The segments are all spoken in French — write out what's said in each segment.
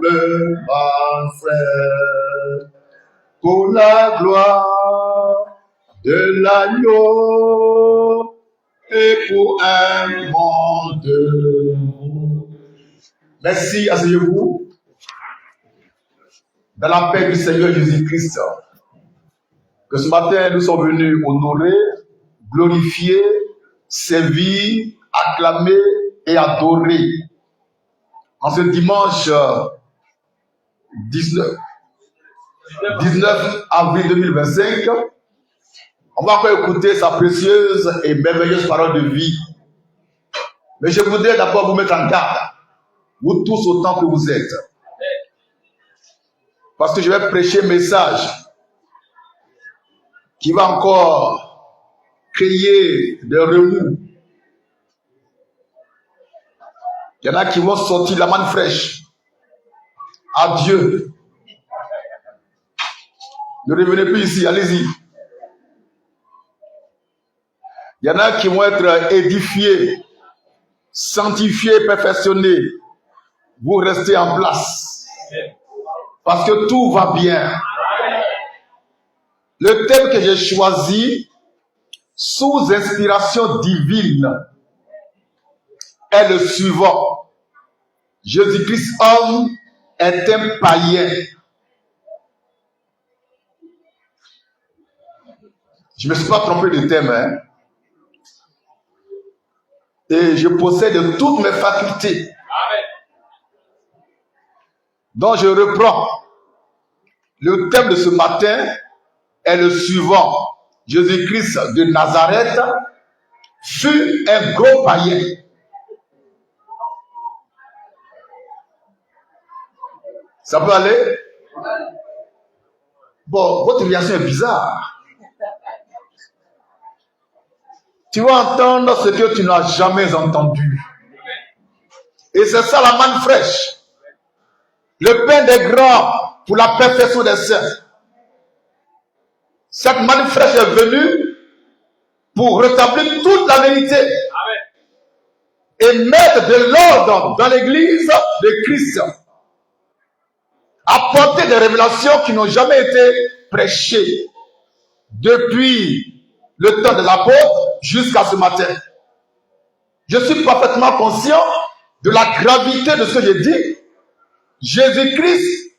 mon frère, pour la gloire de l'agneau et pour un monde. Merci, asseyez-vous. Dans la paix du Seigneur Jésus-Christ, que ce matin nous sommes venus honorer, glorifier, servir, acclamer et adorer. En ce dimanche 19 avril 2025, on va encore écouter sa précieuse et merveilleuse parole de vie. Mais je voudrais d'abord vous mettre en garde, vous tous autant que vous êtes. Parce que je vais prêcher un message qui va encore créer des remous. Il y en a qui vont sortir la manne fraîche. Adieu. Ne revenez plus ici, allez-y. Il y en a qui vont être édifiés, sanctifiés, perfectionnés. Vous restez en place. Parce que tout va bien. Le thème que j'ai choisi, sous inspiration divine, est le suivant. Jésus-Christ homme est un païen. Je ne me suis pas trompé de thème, hein? Et je possède toutes mes facultés. Donc je reprends. Le thème de ce matin est le suivant. Jésus-Christ de Nazareth fut un gros païen. Ça peut aller? Bon, votre réaction est bizarre. Tu vas entendre ce que tu n'as jamais entendu. Et c'est ça la manne fraîche. Le pain des grands pour la perfection des saints. Cette manne fraîche est venue pour rétablir toute la vérité. Amen. Et mettre de l'ordre dans l'église de Christ. Apporter des révélations qui n'ont jamais été prêchées depuis le temps de l'apôtre jusqu'à ce matin. Je suis parfaitement conscient de la gravité de ce que j'ai dit. Jésus-Christ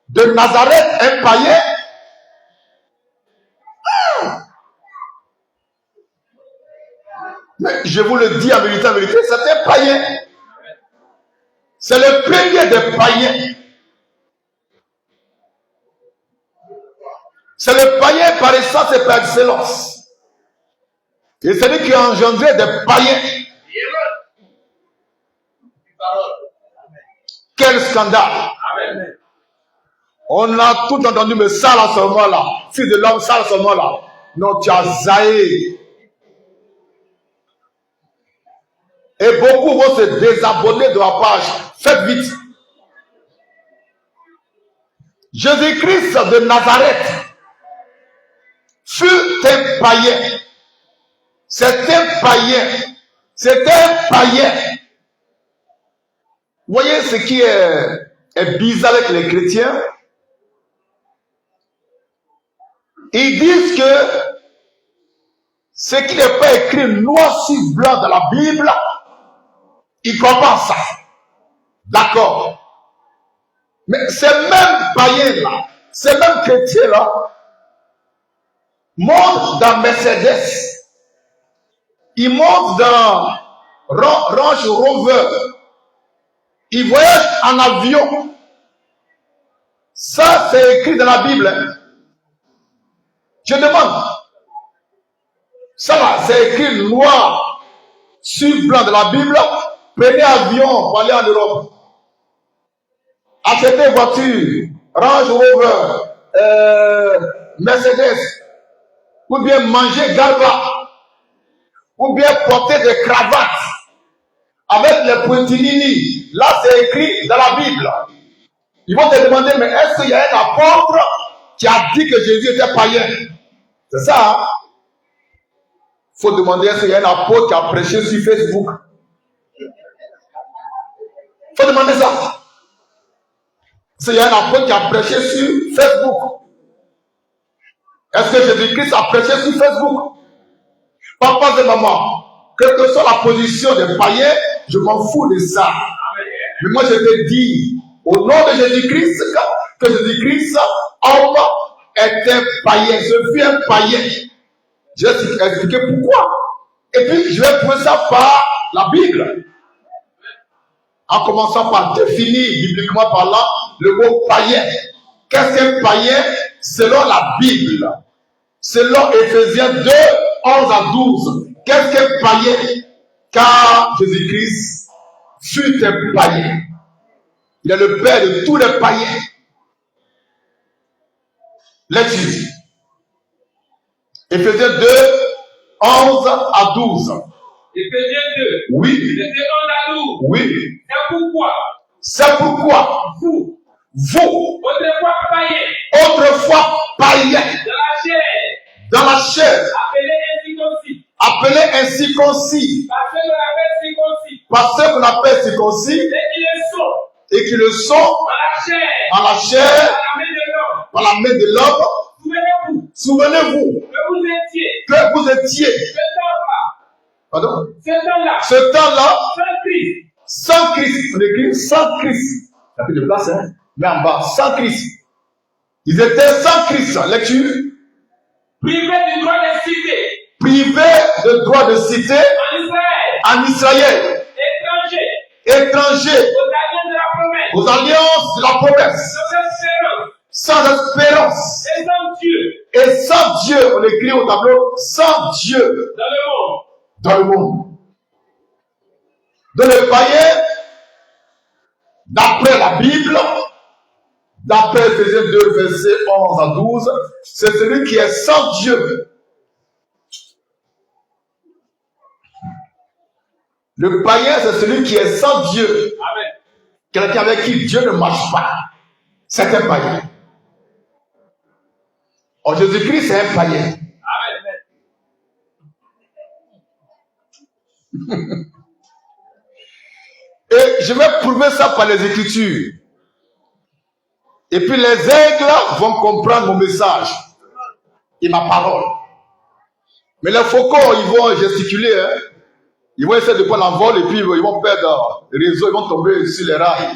de Nazareth, un païen. Mais je vous le dis en vérité, c'est un païen. C'est le premier des païens. C'est le païen par essence et par excellence. Et c'est lui qui a engendré des païens. Quel scandale! Amen. On a tout entendu, mais ça là, seulement là. Fils de l'homme, ça là, seulement là. Non, tu as zaï. Et beaucoup vont se désabonner de la page. Faites vite. Jésus-Christ de Nazareth fut un païen. C'est un païen. C'est un païen. Vous voyez ce qui est bizarre avec les chrétiens? Ils disent que ce qui n'est pas écrit noir sur blanc dans la Bible, ils comprennent ça. D'accord. Mais ces mêmes païens-là, ces mêmes chrétiens-là, montent dans Mercedes. Ils montent dans Range Rover. Ils voyagent en avion. Ça, c'est écrit dans la Bible. Hein. Je demande. Ça là, c'est écrit noir sur blanc dans la Bible. Prenez avion pour aller en Europe. Achetez voiture, Range Rover, Mercedes. Ou bien manger Galva. Ou bien porter des cravates avec les pointilini. Là, c'est écrit dans la Bible. Ils vont te demander, mais est-ce qu'il y a un apôtre qui a dit que Jésus était païen? C'est ça, hein? Il faut demander, est-ce qu'il y a un apôtre qui a prêché sur Facebook? Il faut demander ça. C'est un apôtre qui a prêché sur Facebook. Est-ce que Jésus-Christ a prêché sur Facebook? Papa et maman, quelle que soit la position des païens, je m'en fous de ça. Mais moi, je te dis, au nom de Jésus-Christ, que Jésus-Christ, homme, est un païen. Je suis un païen. Je vais expliquer pourquoi. Et puis, je vais prouver ça par la Bible. En commençant par définir, bibliquement parlant, le mot païen. Qu'est-ce qu'un païen? Selon la Bible. Selon Éphésiens 2, 11 à 12. Qu'est-ce qu'un païen? Car Jésus-Christ fut un païen. Il est le père de tous les païens. Lecture. Éphésiens 2, 11 à 12. Éphésiens 2. Oui. Verset 11 à 12. Oui. C'est pourquoi vous, autrefois païens, dans la chair, appelés ainsi concis, par ceux qu'on appelle circoncis, et qui le sont, en la chair, par la main de l'homme. Souvenez-vous que vous étiez, pardon, ce temps-là, sans Christ. On écrit sans Christ. Il n'y a plus de place, hein? Mais en bas, sans Christ. Ils étaient sans Christ. Lecture. Privés du droit de cité. Privés de droit de cité. En Israël. Étrangers. Aux alliances de la promesse. Sans espérance. Et sans Dieu. On écrit au tableau. Sans Dieu. Dans le monde. Donc le païen, d'après la Bible, d'après Éphésiens 2, versets 11 à 12, c'est celui qui est sans Dieu. Le païen, c'est celui qui est sans Dieu. Amen. Quelqu'un avec qui Dieu ne marche pas. C'est un païen. Or, Jésus-Christ, c'est un païen. Amen. Et je vais prouver ça par les Écritures. Et puis les aigles vont comprendre mon message et ma parole. Mais les faucons, ils vont gesticuler. Hein? Ils vont essayer de prendre l'envol et puis ils vont perdre le réseau, ils vont tomber sur les rails.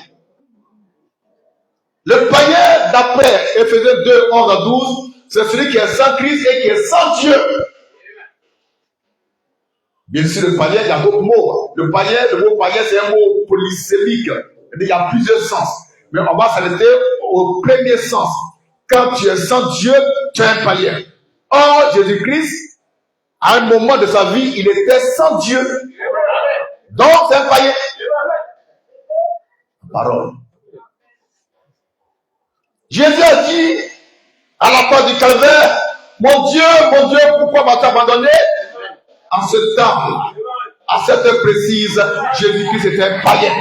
Le païen, d'après Éphésiens 2, 11 à 12, c'est celui qui est sans Christ et qui est sans Dieu. Bien sûr, le païen, il y a d'autres mots. Le mot païen, c'est un mot polysémique. Il y a plusieurs sens. Mais on va s'arrêter au premier sens. Quand tu es sans Dieu, tu es un païen. Or, Jésus-Christ, à un moment de sa vie, il était sans Dieu. Donc, c'est un païen. Parole. Jésus a dit à la croix du calvaire, mon Dieu, pourquoi m'as-tu abandonné? En ce temps, à cette heure précise, Jésus-Christ était un païen.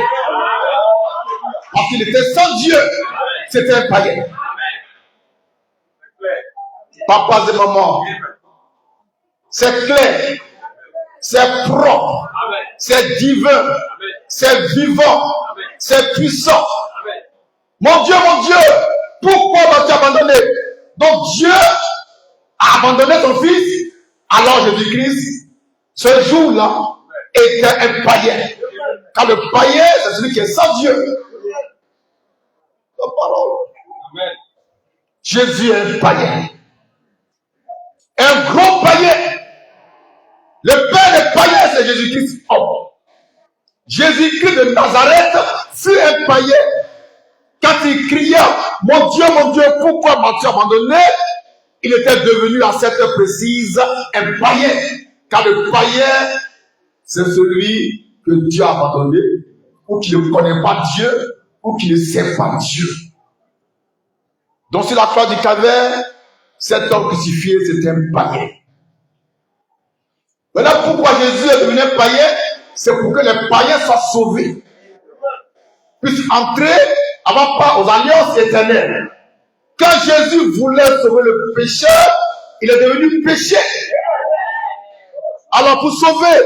Parce qu'il était sans Dieu, c'était un païen. Papas et mamans, c'est clair, c'est propre, c'est divin, c'est vivant, c'est puissant. Mon Dieu, pourquoi m'as-tu abandonné? Donc Dieu a abandonné son fils. Alors Jésus-Christ, ce jour-là, était un païen. Car le païen, c'est celui qui est sans Dieu. La parole. Amen. Jésus est un païen. Un gros païen. Le père des païens, c'est Jésus-Christ. Oh. Jésus-Christ de Nazareth fut un païen. Quand il criait, mon Dieu, pourquoi m'as-tu abandonné? Il était devenu à cette heure précise un païen. Car le païen, c'est celui que Dieu a abandonné, ou qui ne connaît pas Dieu, ou qui ne sait pas Dieu. Donc sur la croix du calvaire, cet homme crucifié, c'était un païen. Maintenant, pourquoi Jésus est devenu un païen? C'est pour que les païens soient sauvés, puissent entrer avant pas aux alliances éternelles. Quand Jésus voulait sauver le pécheur, il est devenu péché. Alors pour sauver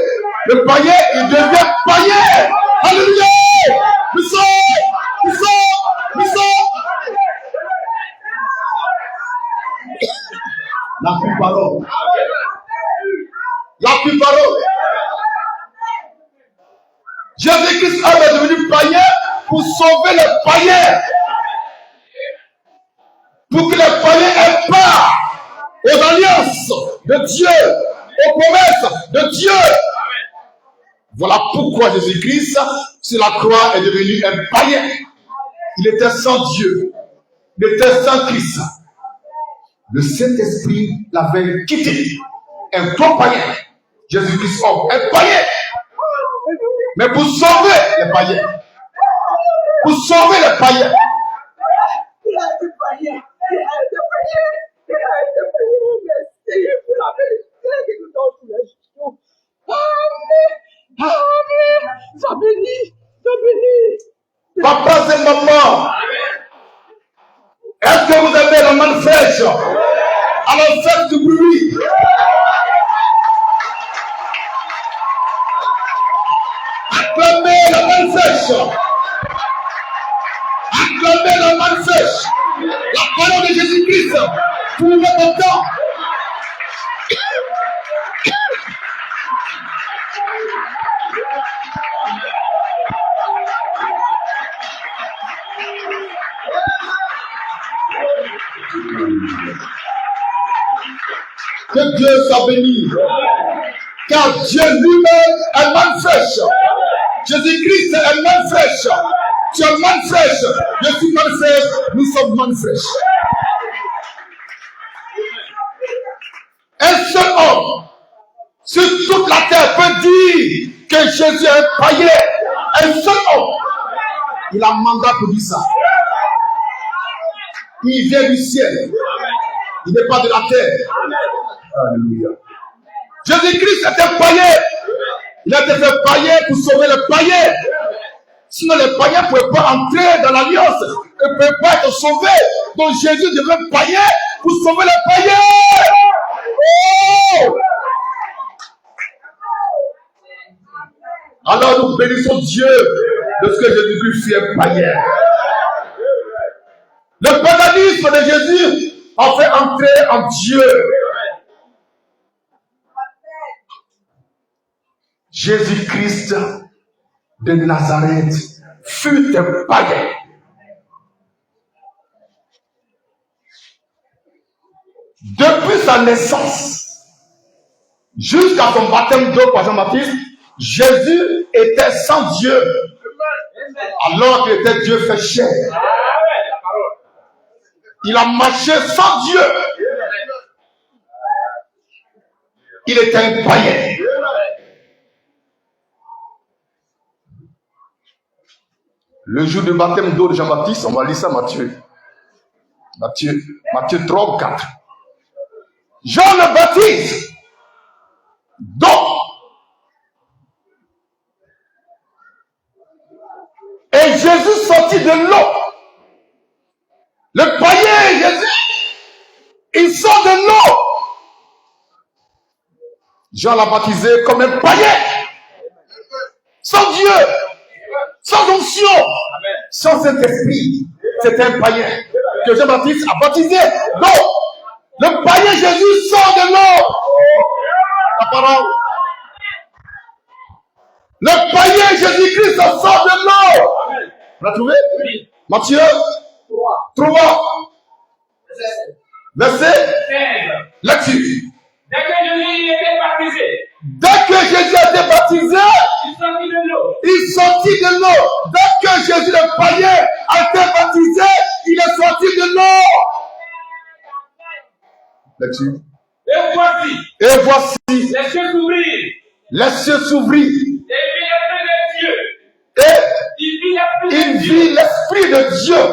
le païen, il devient païen. Alléluia. Puissant. La plus parole. Jésus-Christ est devenu païen pour sauver les païens. Pour que les païens aient part aux alliances de Dieu, aux promesses de Dieu. Voilà pourquoi Jésus-Christ, sur la croix, est devenu un païen. Il était sans Dieu. Il était sans Christ. Le Saint-Esprit l'avait quitté. Un vrai païen. Jésus-Christ, homme, un païen. Mais pour sauver les païens. Pour sauver les païens. Il a été païen. Il a été païen. Il a été païen. Merci pour la vérité que nous donnons tous les jours. Amen. Amen. Sois béni. Sois béni. Papa et maman. Est-ce que vous avez la main fraîche? Alors faites du bruit. Acclamez la main fraîche. Acclamez la main fraîche. La parole de Jésus-Christ pour votre temps. Que Dieu soit béni. Car Dieu lui-même est main fraîche. Jésus-Christ est main fraîche. Tu es main fraîche. Je suis main fraîche. Nous sommes main fraîche. Un seul homme sur toute la terre peut dire que Jésus est un païen. Un seul homme. Il a un mandat pour dire ça. Il vient du ciel. Il n'est pas de la terre. Alléluia. Jésus-Christ était païen. Il a été fait païen pour sauver les païens. Sinon, les païens ne pouvaient pas entrer dans l'alliance. Ils ne pouvaient pas être sauvés. Donc Jésus devait païen pour sauver les païens. Oh! Alors nous bénissons Dieu de ce que Jésus-Christ fait païen. Le paganisme de Jésus a fait entrer en Dieu. Jésus-Christ de Nazareth fut un païen. Depuis sa naissance jusqu'à son baptême d'eau par Jean-Baptiste, Jésus était sans Dieu. Alors qu'il était Dieu fait chair. Il a marché sans Dieu. Il était un païen. Le jour du baptême d'eau de Jean-Baptiste, on va lire ça Matthieu 3 ou 4. Jean le baptise d'eau. Et Jésus sortit de l'eau. Le païen Jésus, il sort de l'eau. Jean l'a baptisé comme un païen. Sans Dieu. Sans onction, sans Saint-Esprit, c'est un païen que Jean-Baptiste a baptisé. Donc, le païen Jésus sort de l'eau. La parole. Le païen Jésus-Christ sort de l'eau. Vous l'avez trouvé? Oui. Matthieu 3. Verset 15. Lecture. Dès que Jésus était baptisé, Dès que Jésus a été baptisé, il sortit de l'eau. il sortit de l'eau. Dès que Jésus le païen a été baptisé, il est sorti de l'eau. Lecture. Et voici, les cieux s'ouvrirent. Les cieux s'ouvrirent. Et il vit l'Esprit de Dieu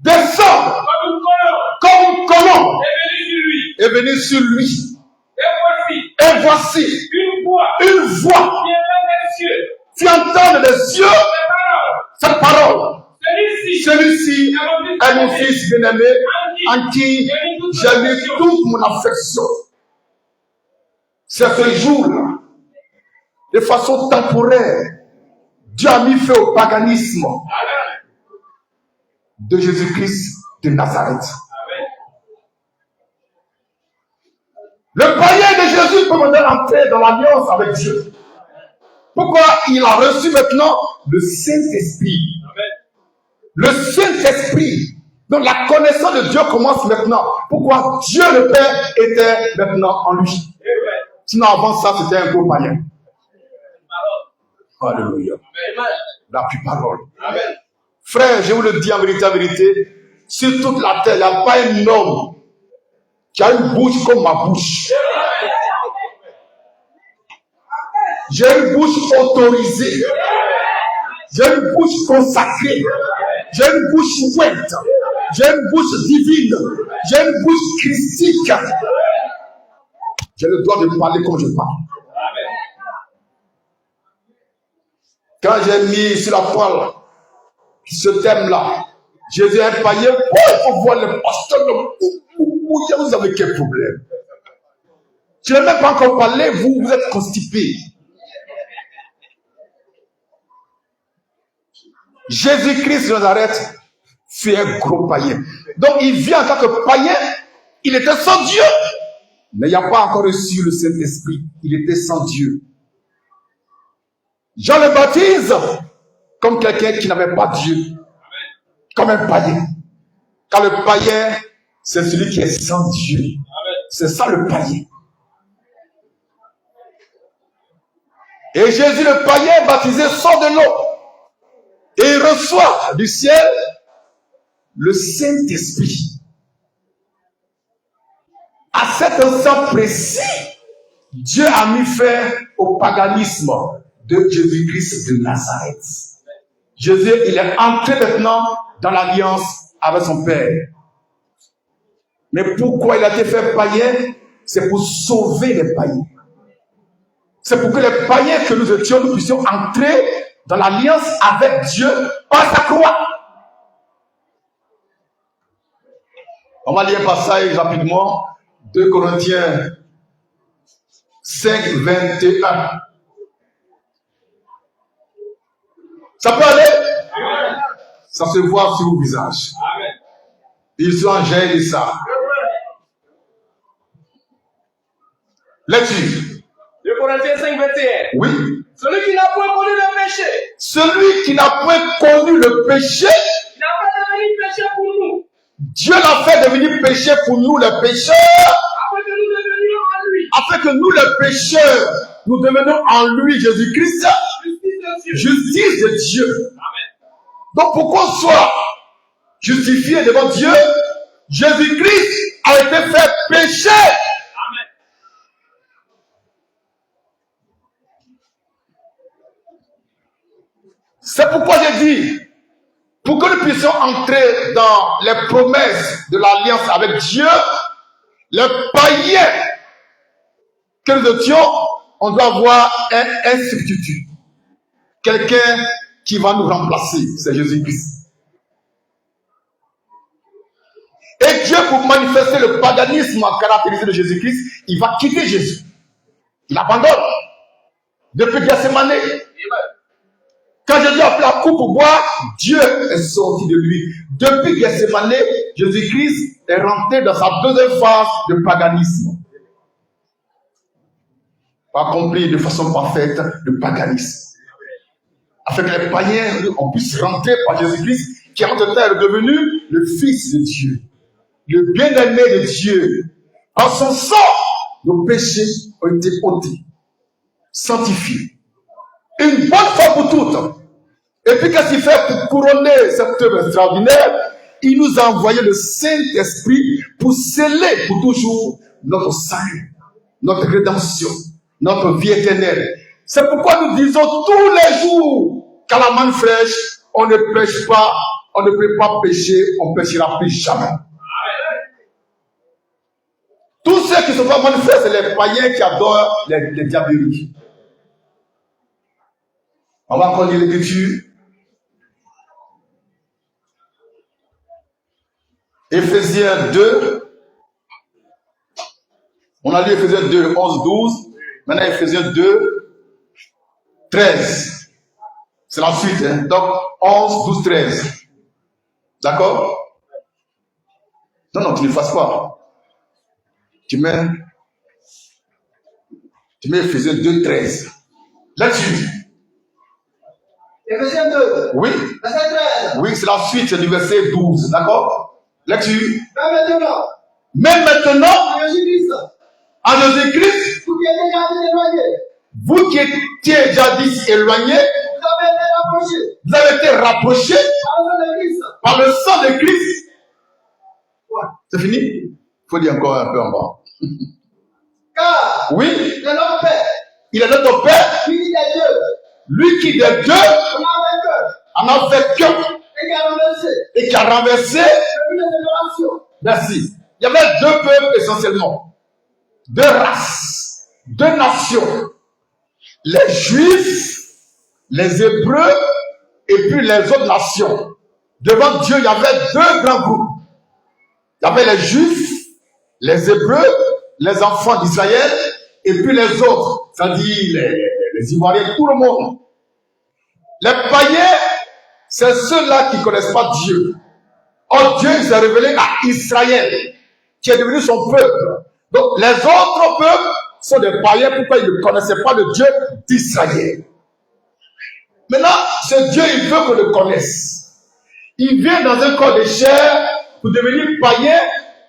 descendre comme une colombe est venu sur lui. Et voici une voix qui entend des cieux cette parole. Celui-ci est mon fils bien-aimé en qui j'ai mis toute mon affection. C'est ce jour-là, de façon temporaire, Dieu a mis feu au paganisme de Jésus-Christ de Nazareth. Le païen de Jésus peut maintenant entrer dans l'alliance avec Dieu? Pourquoi il a reçu maintenant le Saint-Esprit? Le Saint-Esprit. Donc la connaissance de Dieu commence maintenant. Pourquoi Dieu le Père était maintenant en lui? Sinon avant ça, c'était un gros païen. Alléluia. La plus parole. Frère, je vous le dis en vérité, sur toute la terre, il n'y a pas un homme qui a une bouche comme ma bouche. J'ai une bouche autorisée. J'ai une bouche consacrée. J'ai une bouche ouette. J'ai une bouche divine. J'ai une bouche christique. J'ai le droit de parler comme je parle. Quand j'ai mis sur la toile ce thème-là, Jésus est un païen. Il faut voir le pasteur. Vous avez quel problème? Je n'ai même pas encore parlé, vous êtes constipé. Jésus-Christ de Nazareth fut un gros païen. Donc il vient en tant que païen, il était sans Dieu. Mais il n'a pas encore reçu le Saint-Esprit. Il était sans Dieu. Jean le baptise comme quelqu'un qui n'avait pas Dieu. Comme un païen. Car le païen, c'est celui qui est sans Dieu. C'est ça le païen. Et Jésus le païen baptisé sort de l'eau. Et il reçoit du ciel le Saint-Esprit. À cet instant précis, Dieu a mis fin au paganisme de Jésus-Christ de Nazareth. Jésus, il est entré maintenant dans l'alliance avec son Père. Mais pourquoi il a été fait païen? C'est pour sauver les païens. C'est pour que les païens que nous étions, nous puissions entrer dans l'alliance avec Dieu par sa croix. On va lire un passage rapidement. 2 Corinthiens 5, 21. Ça peut aller? Ça se voit sur vos visages. Ils sont en gêne et ça. Lecture. 2 Corinthiens 5, 21. Oui. Celui qui n'a point connu le péché. Celui qui n'a point connu le péché. N'a pas devenu péché pour nous. Dieu l'a fait devenir péché pour nous, les pécheurs. Afin que nous devenions en lui. Afin que nous, les pécheurs, nous devenions en lui, Jésus-Christ, justice de Dieu. Amen. Donc, pour qu'on soit justifié devant Dieu, Jésus-Christ a été fait péché. Amen. C'est pourquoi j'ai dit, pour que nous puissions entrer dans les promesses de l'alliance avec Dieu, les païens que nous étions, on doit avoir un substitut. Quelqu'un qui va nous remplacer, c'est Jésus-Christ. Et Dieu, pour manifester le paganisme caractérisé de Jésus-Christ, il va quitter Jésus. Il abandonne. Depuis Gethsemane. Quand Jésus a pris la coupe pour boire, Dieu est sorti de lui. Depuis Gethsemane, Jésus-Christ est rentré dans sa deuxième phase de paganisme. Accompli de façon parfaite le paganisme. Afin que les païens, on puisse rentrer par Jésus-Christ, qui en temps est devenu le Fils de Dieu, le bien-aimé de Dieu. En son sang, nos péchés ont été ôtés, sanctifiés. Une bonne fois pour toutes. Et puis qu'est-ce qu'il fait pour couronner cette œuvre extraordinaire? Il nous a envoyé le Saint-Esprit pour sceller pour toujours notre salut, notre rédemption, notre vie éternelle. C'est pourquoi nous disons tous les jours qu'à la manne fraîche, on ne pêche pas, on ne peut pas pécher, on ne péchera plus jamais. Tous ceux qui se font manne fraîche, c'est les païens qui adorent les diableries. On va encore lire l'écriture. Éphésiens 2. On a lu Éphésiens 2, 11, 12. Maintenant, Éphésiens 2, 13. C'est la suite. Hein? Donc, 11, 12, 13. D'accord? Non, tu ne fasses pas. Tu mets Tu mets Éphésiens 2, 13. Là-dessus. Éphésiens 2, Oui. verset 13. Oui, c'est la suite du verset 12. D'accord? Là-dessus. Même maintenant, Mais maintenant, en Jésus-Christ, en Jésus-Christ, vous qui étiez déjà jadis éloignés, vous qui étiez jadis éloignés, vous avez été rapprochés vous avez été rapprochés par le sang de Christ. par le sang de Christ. Ouais. C'est fini? Il faut dire encore un peu en bas. Car Oui, il est notre Père, il est notre Père, lui qui est Dieu, lui qui des deux on a vainqueur, en a fait qu'un et qui a renversé et qui a renversé. le but de génération. Merci. Il y avait deux peuples essentiellement, deux races, deux nations. Les Juifs, les Hébreux et puis les autres nations. Devant Dieu, il y avait deux grands groupes. Il y avait les Juifs, les Hébreux, les enfants d'Israël et puis les autres, c'est-à-dire les Ivoiriens, tout le monde. Les païens, c'est ceux-là qui ne connaissent pas Dieu. Or, Dieu s'est révélé à Israël, qui est devenu son peuple. Donc, les autres peuples sont des païens, pourquoi ils ne connaissaient pas le Dieu d'Israël. Maintenant, ce Dieu, il veut qu'on le connaisse. Il vient dans un corps de chair pour devenir païen,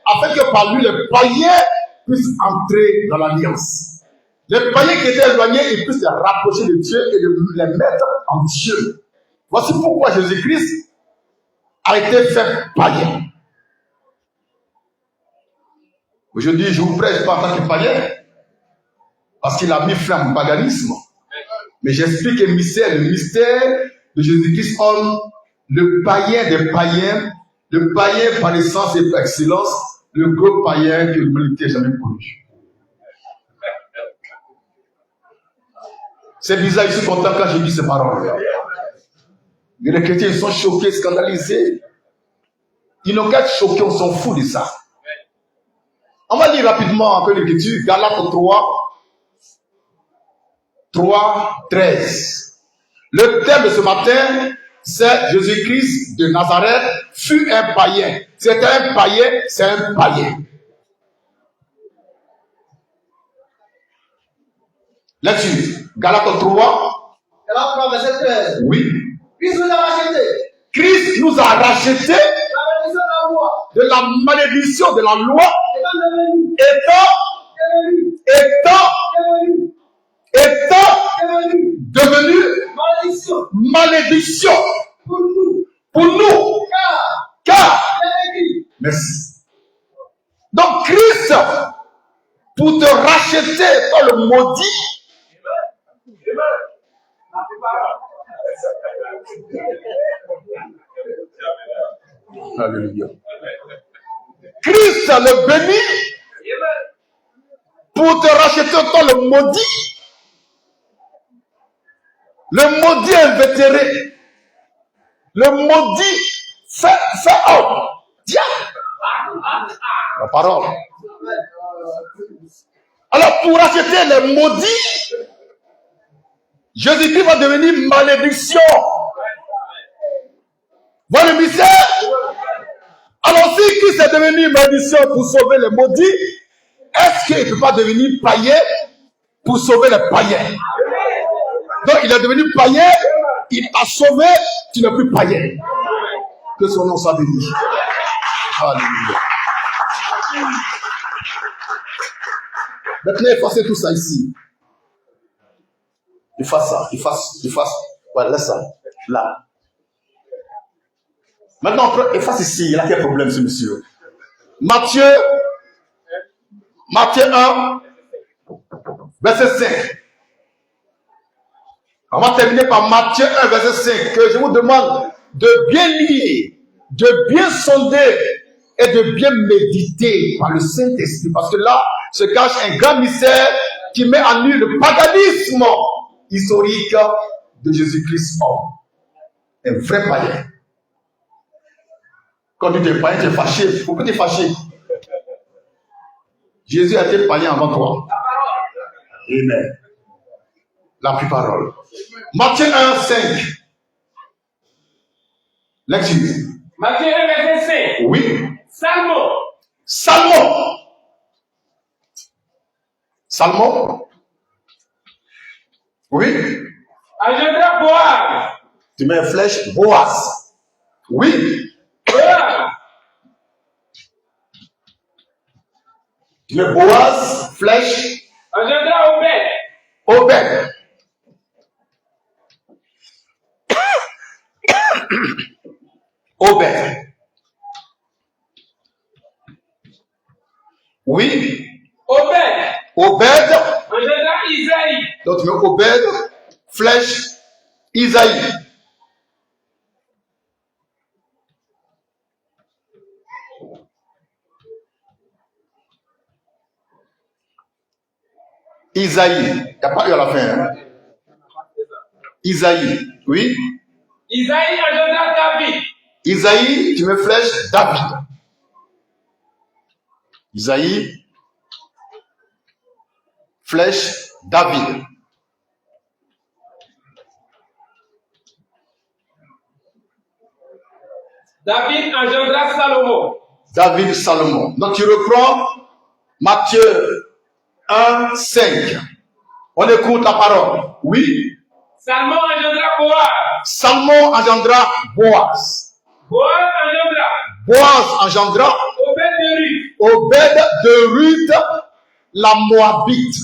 afin que par lui, les païens puissent entrer dans l'alliance. Les païens qui étaient éloignés, ils puissent les rapprocher de Dieu et de les mettre en Dieu. Voici pourquoi Jésus-Christ a été fait païen. Aujourd'hui, je vous prêche pas en tant que païen, parce qu'il a mis fin au paganisme. Mais j'explique le mystère de Jésus-Christ, homme, le païen des païens, le païen par essence et par excellence, le gros païen que l'humanité n'a jamais connu. C'est bizarre, je suis content quand je dis ces paroles. Mais les chrétiens, ils sont choqués, scandalisés. Ils n'ont qu'à être choqués, on s'en fout de ça. On va lire rapidement un peu l'écriture, Galates 3, 13. Le thème de ce matin, c'est Jésus-Christ de Nazareth fut un païen. C'était un païen, c'est un païen. Là-dessus, Galates 3. Galates 3, verset 13. Oui. Christ nous a rachetés. Christ nous a rachetés de la malédiction de la loi, étant devenu malédiction pour nous. Car, merci. Donc Christ, pour te racheter dans le maudit, alléluia. Christ le béni pour te racheter dans le maudit. Le maudit invétéré. Le maudit fait homme. Diable. La parole. Alors pour racheter les maudits, Jésus-Christ va devenir malédiction. Voilà le mystère. Alors si Christ est devenu malédiction pour sauver les maudits, est-ce qu'il ne peut pas devenir païen pour sauver les païens? Donc il est devenu païen, il t'a sauvé, tu n'es plus païen. Que son nom soit béni. Alléluia. Maintenant, effacez tout ça ici. Efface ça, efface. Voilà, laisse ça. Là. Maintenant, efface ici. Il a quel problème, ce monsieur? Matthieu 1, verset 5. On va terminer par Matthieu 1, verset 5. Que je vous demande de bien lire, de bien sonder et de bien méditer par le Saint-Esprit. Parce que là se cache un grand mystère qui met en nu le paganisme historique de Jésus-Christ homme. Un vrai païen. Quand tu es païen, tu es fâché. Pourquoi tu es fâché? Jésus a été païen avant toi. Amen. La plus parole. Matthieu 1, 5. Lecture. Matthieu 1, verset 5. Oui. Salmon. Oui. engendra Boaz. Tu mets une flèche, Boaz. Oui. Boaz Tu mets Boaz, flèche, engendra Obed. Obed. Obed. Oui. Obed Obed. engendra Isaïe. Donc tu mets Obed, flèche, Isaïe. Isaïe. Il n'y a pas eu à la fin. Hein? Isaïe. Oui. Isaïe engendra David. Isaïe, tu mets flèche, David. Isaïe, flèche, David. David engendra Salomon. David, Salomon. Donc tu reprends Matthieu 1, 5. On écoute la parole. Oui. Salmon engendra Boaz. Salmon engendra Boaz. Boaz engendra Boaz engendra Obed de Ruth. Obed de Ruth, la Moabite.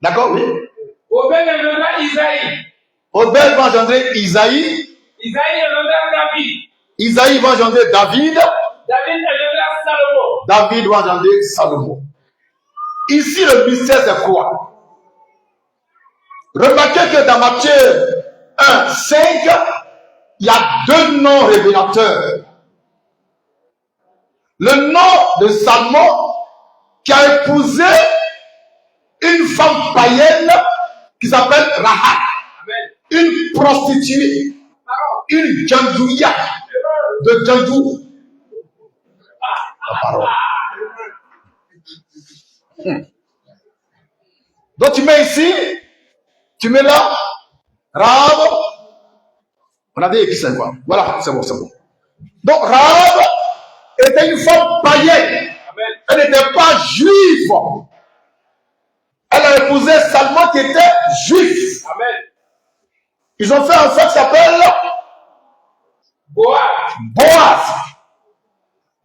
D'accord, oui. Obed engendra Isaïe. Obed va engendrer Isaïe. Isaïe engendra David. Isaïe va engendrer David. David engendra Salomon. David va engendrer Salomon. Ici, le mystère, c'est quoi? Remarquez que dans Matthieu 1, 5, il y a deux noms révélateurs. Le nom de Salmon qui a épousé une femme païenne qui s'appelle Rahab. Amen. Une prostituée. Une djandouilla de Djandou. La parole. Donc tu mets ici, tu mets là, Rahab. On a dit qui c'est quoi? Voilà, c'est bon, c'est bon. Donc Rahab était une femme païenne. Amen. Elle n'était pas juive. Elle a épousé Salmon qui était juif. Amen. Ils ont fait un fait qui s'appelle Boaz. Boaz.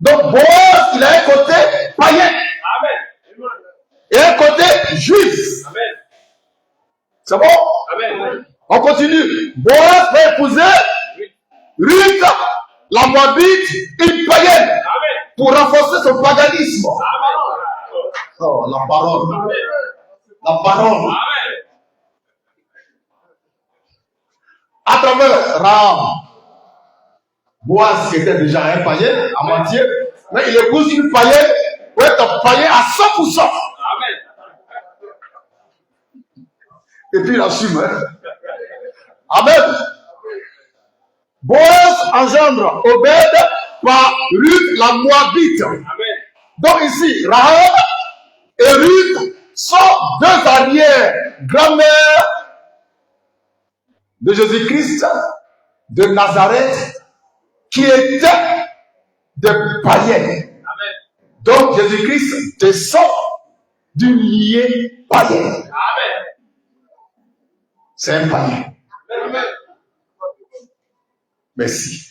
Donc Boaz, il a un côté païen Amen. et un côté juif. Amen. C'est bon? Amen. On continue. Boaz va épouser Ruth, la Moabite, une païenne, Amen. pour renforcer son paganisme. Amen. Oh, la parole. Amen. La parole. Amen. À travers Rahab, Boaz qui était déjà un païen à moitié, mais il épouse une païenne pour être païen à 100%. Amen. Et puis il assume. Hein? Amen. Boaz engendre Obed par Ruth la Moabite. Amen. Donc ici, Rahab et Ruth sont deux arrière-grand-mères de Jésus-Christ de Nazareth qui étaient des païens. Amen. Donc Jésus-Christ descend d'une lignée païenne. Amen. C'est un païen. Amen. Merci.